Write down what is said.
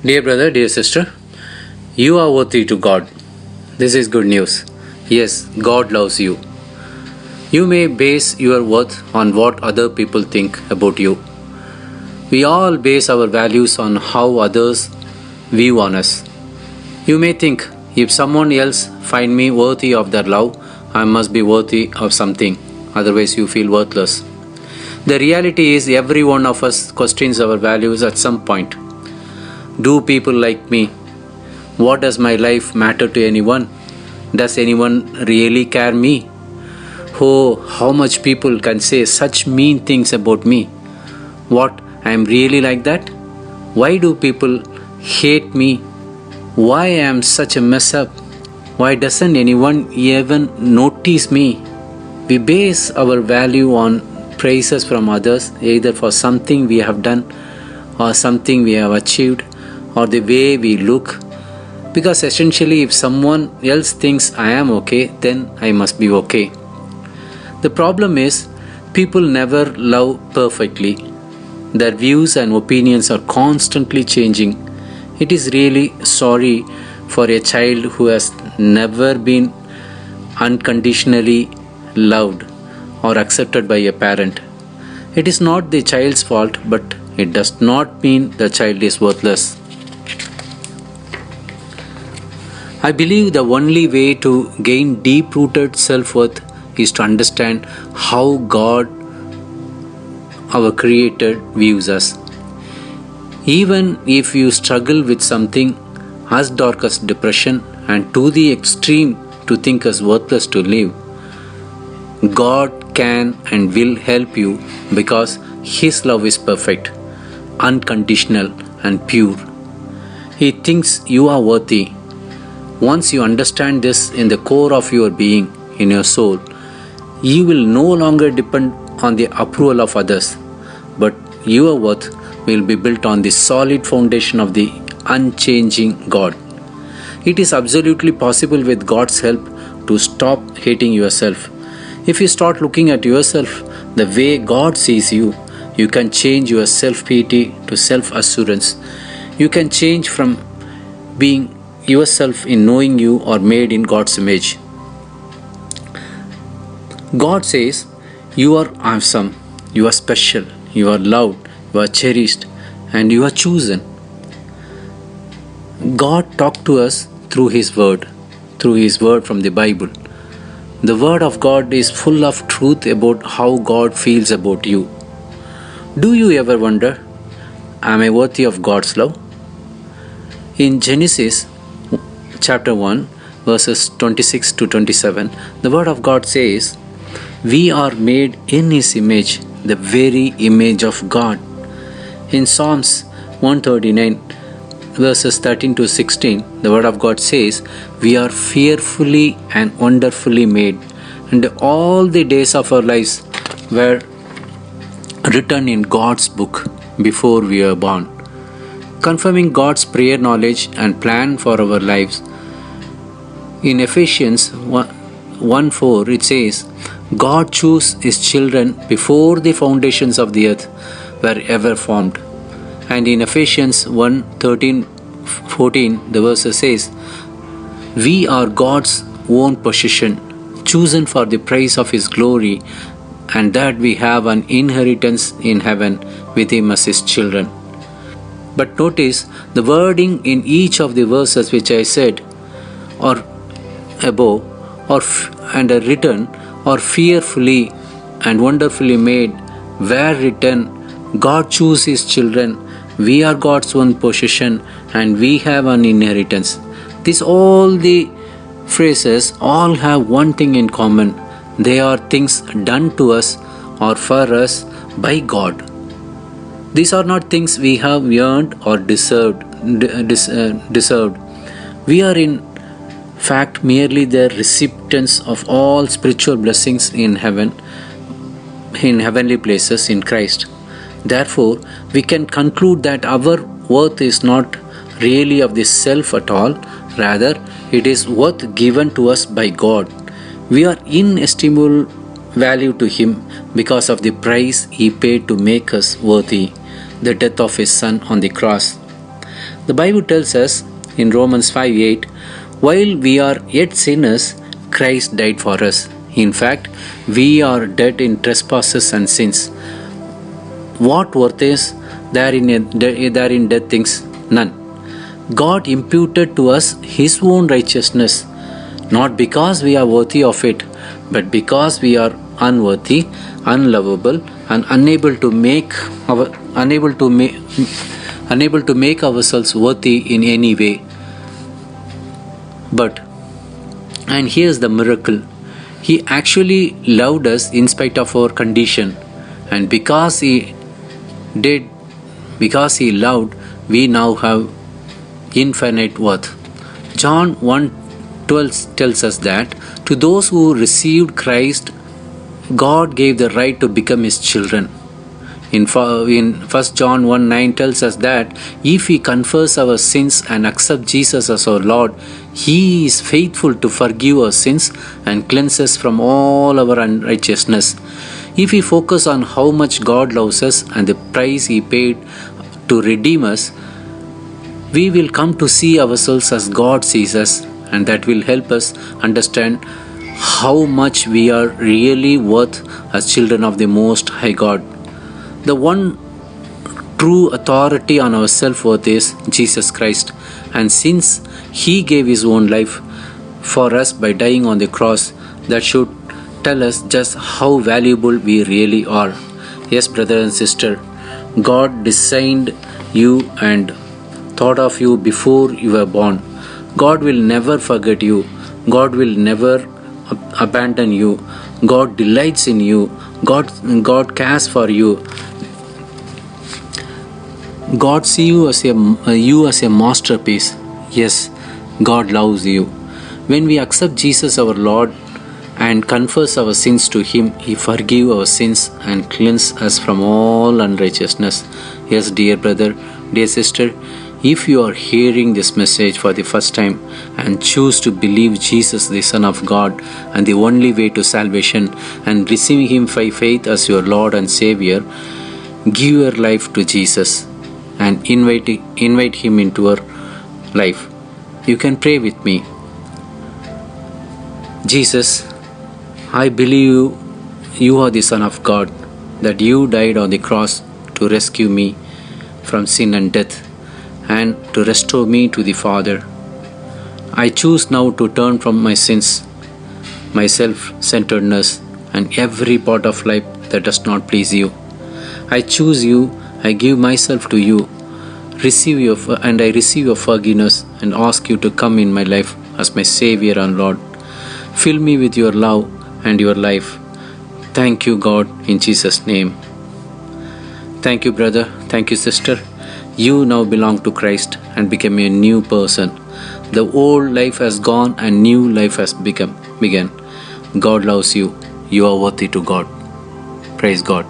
Dear brother, dear sister, you are worthy to God. This is good news. Yes, God loves you. You may base your worth on what other people think about you. We all base our values on how others view on us. You may think, if someone else find me worthy of their love, I must be worthy of something, otherwise you feel worthless. The reality is every one of us questions our values at some point. Do people like me? What does my life matter to anyone? Does anyone really care me? Oh, how much people can say such mean things about me. What, I am really like that? Why do people hate me? Why I am such a mess up? Why doesn't anyone even notice me? We base our value on praises from others, either for something we have done or something we have achieved or the way we look. Because essentially, if someone else thinks I am okay, then I must be okay. The problem is, people never love perfectly. Their views and opinions are constantly changing. It is really sorry for a child who has never been unconditionally loved or accepted by a parent. It is not the child's fault, but it does not mean the child is worthless. I believe the only way to gain deep-rooted self-worth is to understand how God, our Creator, views us. Even if you struggle with something as dark as depression and to the extreme to think us worthless to live, God can and will help you because His love is perfect, unconditional and pure. He thinks you are worthy. Once you understand this in the core of your being, in your soul, you will no longer depend on the approval of others, but your worth will be built on the solid foundation of the unchanging God. It is absolutely possible with God's help to stop hating yourself. If you start looking at yourself the way God sees you, you can change your self-pity to self-assurance. You can change from being yourself in knowing you are made in God's image. God says, you are awesome, you are special, you are loved, you are cherished, and you are chosen. God talked to us through His Word from the Bible. The Word of God is full of truth about how God feels about you. Do you ever wonder, am I worthy of God's love? In Genesis chapter 1, verses 26 to 27, the Word of God says, we are made in His image, the very image of God. In Psalms 139, verses 13 to 16, the Word of God says, we are fearfully and wonderfully made, and all the days of our lives were written in God's book before we were born. Confirming God's prayer knowledge and plan for our lives, in Ephesians 1:4 it says, God chose His children before the foundations of the earth were ever formed. And in Ephesians 1:13-14 the verse says, we are God's own possession, chosen for the praise of His glory, and that we have an inheritance in heaven with Him as His children. But notice the wording in each of the verses which I said, or above, and are written, or fearfully and wonderfully made, were written, God chose His children, we are God's own possession, and we have an inheritance. These all the phrases all have one thing in common. They are things done to us or for us by God. These are not things we have earned or deserved. We are in fact merely the recipients of all spiritual blessings in heaven, in heavenly places in Christ. Therefore, we can conclude that our worth is not really of the self at all, rather it is worth given to us by God. We are inestimable value to Him because of the price He paid to make us worthy, the death of His Son on the cross. The Bible tells us in Romans 5:8, while we are yet sinners, Christ died for us. In fact, we are dead in trespasses and sins. What worth is there in dead things? None. God imputed to us His own righteousness, not because we are worthy of it, but because we are unworthy, unlovable, and unable to make ourselves worthy in any way. And here's the miracle. He actually loved us in spite of our condition, and because He loved, we now have infinite worth. John 1:12 tells us that to those who received Christ, God gave the right to become His children. In 1 John 1:9 tells us that if we confess our sins and accept Jesus as our Lord, He is faithful to forgive our sins and cleanse us from all our unrighteousness. If we focus on how much God loves us and the price He paid to redeem us, we will come to see ourselves as God sees us, and that will help us understand how much we are really worth as children of the Most High God. The one true authority on our self-worth is Jesus Christ, and since He gave His own life for us by dying on the cross, that should tell us just how valuable we really are. Yes, brother and sister, God designed you and thought of you before you were born. God will never forget you. God will never abandon you. God delights in you. God cares for you. God sees you as a masterpiece. Yes, God loves you. When we accept Jesus our Lord and confess our sins to Him, He forgives our sins and cleanses us from all unrighteousness. Yes, dear brother, dear sister, if you are hearing this message for the first time and choose to believe Jesus, the Son of God, and the only way to salvation, and receiving Him by faith as your Lord and Savior, give your life to Jesus and invite Him into your life. You can pray with me. Jesus, I believe you are the Son of God, that you died on the cross to rescue me from sin and death and to restore me to the Father. I choose now to turn from my sins, my self-centeredness, and every part of life that does not please you. I choose you. I give myself to you. I receive your forgiveness and ask you to come in my life as my Savior and Lord. Fill me with your love and your life. Thank you, God, in Jesus' name. Thank you, brother. Thank you, sister. You now belong to Christ and become a new person. The old life has gone and new life has begun. God loves you. You are worthy to God. Praise God.